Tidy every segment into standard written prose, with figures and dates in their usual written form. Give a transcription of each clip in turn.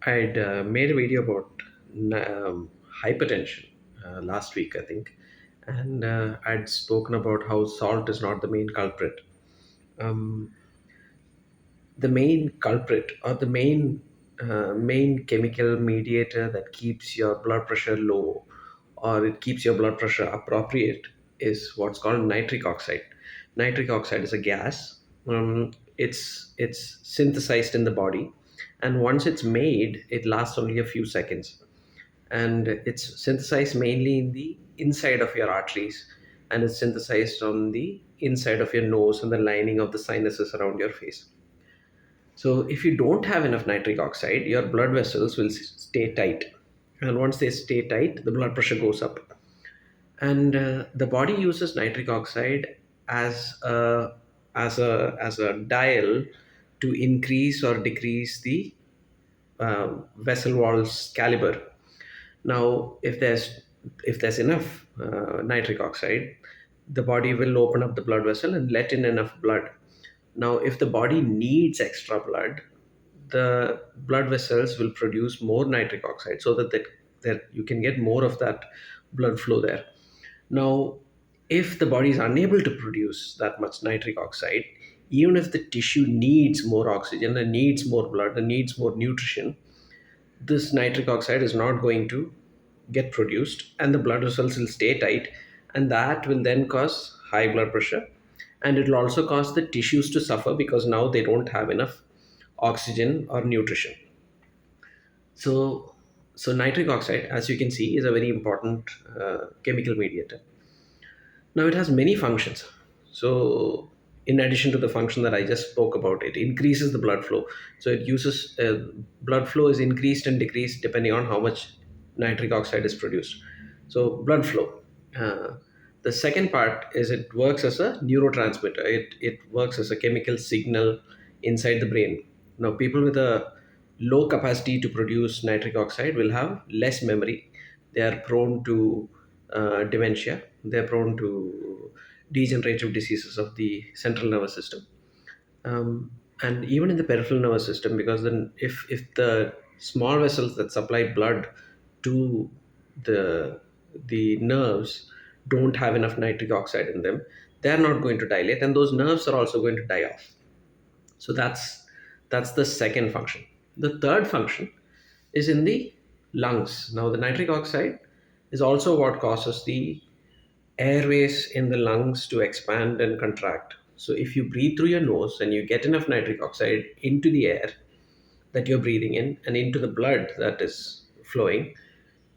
I'd made a video about hypertension last week, I think, and I'd spoken about how salt is not the main culprit. Um, the main culprit, or the main chemical mediator that keeps your blood pressure low, or it keeps your blood pressure appropriate, is what's called nitric oxide. Nitric oxide is a gas. It's synthesized in the body, and once it's made, it lasts only a few seconds, and it's synthesized mainly in the inside of your arteries, and it's synthesized on the inside of your nose and the lining of the sinuses around your face. So if you don't have enough nitric oxide, your blood vessels will stay tight, and once they stay tight, the blood pressure goes up. And the body uses nitric oxide as a dial to increase or decrease the vessel wall's caliber. Now, if there's enough nitric oxide, the body will open up the blood vessel and let in enough blood. Now, if the body needs extra blood, the blood vessels will produce more nitric oxide so that you can get more of that blood flow there. Now, if the body is unable to produce that much nitric oxide, even if the tissue needs more oxygen and needs more blood and needs more nutrition, this nitric oxide is not going to get produced, and the blood vessels will stay tight, and that will then cause high blood pressure, and it will also cause the tissues to suffer because now they don't have enough oxygen or nutrition. So so nitric oxide, as you can see, is a very important chemical mediator. Now it has many functions. So in addition to the function that I just spoke about, it increases the blood flow. So it uses blood flow is increased and decreased depending on how much nitric oxide is produced. So blood flow. Uh, the second part is it works as a neurotransmitter. It works as a chemical signal inside the brain. Now people with a low capacity to produce nitric oxide will have less memory. They are prone to dementia. They're prone to degenerative diseases of the central nervous system, and even in the peripheral nervous system, because then if the small vessels that supply blood to the the nerves don't have enough nitric oxide in them, they're not going to dilate, and those nerves are also going to die off. So that's the second function. The third function is in the lungs. Now the nitric oxide is also what causes the airways in the lungs to expand and contract. So if you breathe through your nose and you get enough nitric oxide into the air that you're breathing in and into the blood that is flowing,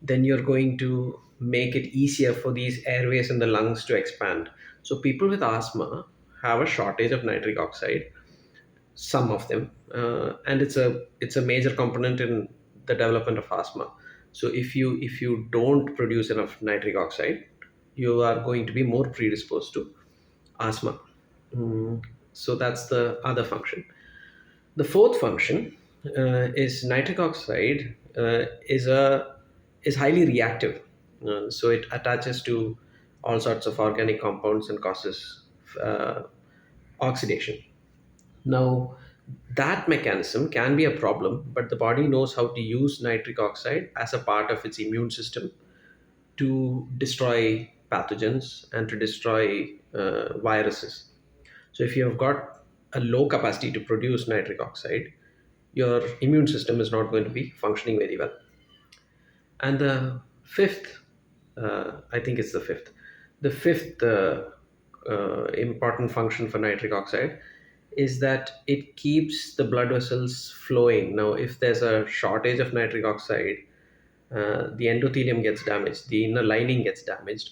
then you're going to make it easier for these airways in the lungs to expand. So people with asthma have a shortage of nitric oxide, some of them, and it's a major component in the development of asthma. So if you don't produce enough nitric oxide, you are going to be more predisposed to asthma. So that's the other function. The fourth function is nitric oxide is highly reactive. So it attaches to all sorts of organic compounds and causes uh, oxidation. Now, that mechanism can be a problem, but the body knows how to use nitric oxide as a part of its immune system to destroy pathogens and to destroy viruses. So, if you have got a low capacity to produce nitric oxide, your immune system is not going to be functioning very well. And the fifth, I think it's the fifth important function for nitric oxide is that it keeps the blood vessels flowing. Now, if there's a shortage of nitric oxide, the endothelium gets damaged, the inner lining gets damaged,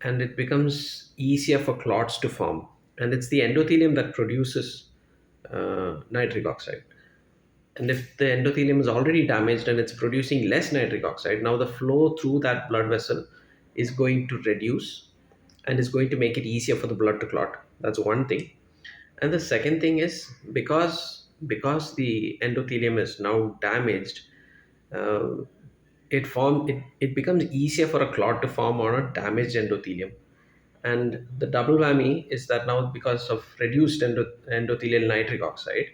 and it becomes easier for clots to form. And it's the endothelium that produces nitric oxide. And if the endothelium is already damaged and it's producing less nitric oxide, now the flow through that blood vessel is going to reduce and is going to make it easier for the blood to clot. That's one thing. And the second thing is, because the endothelium is now damaged, uh, it becomes easier for a clot to form on a damaged endothelium. And the double whammy is that now, because of reduced endothelial nitric oxide,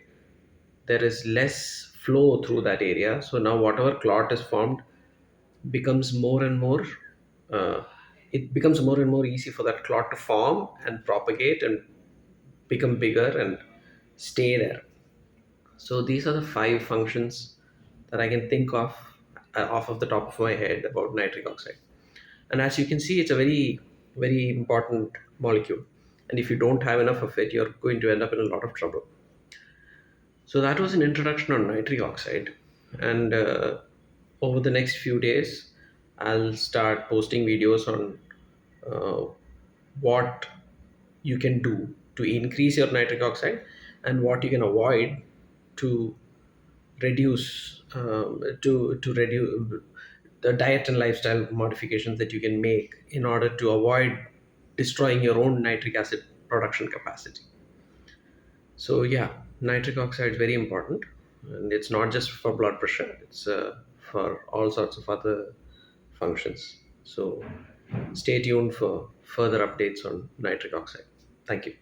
there is less flow through that area. So now whatever clot is formed becomes more and more, uh, it becomes more and more easy for that clot to form and propagate and become bigger and stay there. So these are the five functions that I can think of off of the top of my head about nitric oxide. And as you can see, it's a very, very important molecule. And if you don't have enough of it, you're going to end up in a lot of trouble. So that was an introduction on nitric oxide. And over the next few days, I'll start posting videos on uh, what you can do to increase your nitric oxide and what you can avoid to reduce to reduce the diet and lifestyle modifications that you can make in order to avoid destroying your own nitric acid production capacity. So yeah, nitric oxide is very important, and it's not just for blood pressure, it's for all sorts of other functions. So stay tuned for further updates on nitric oxide. Thank you.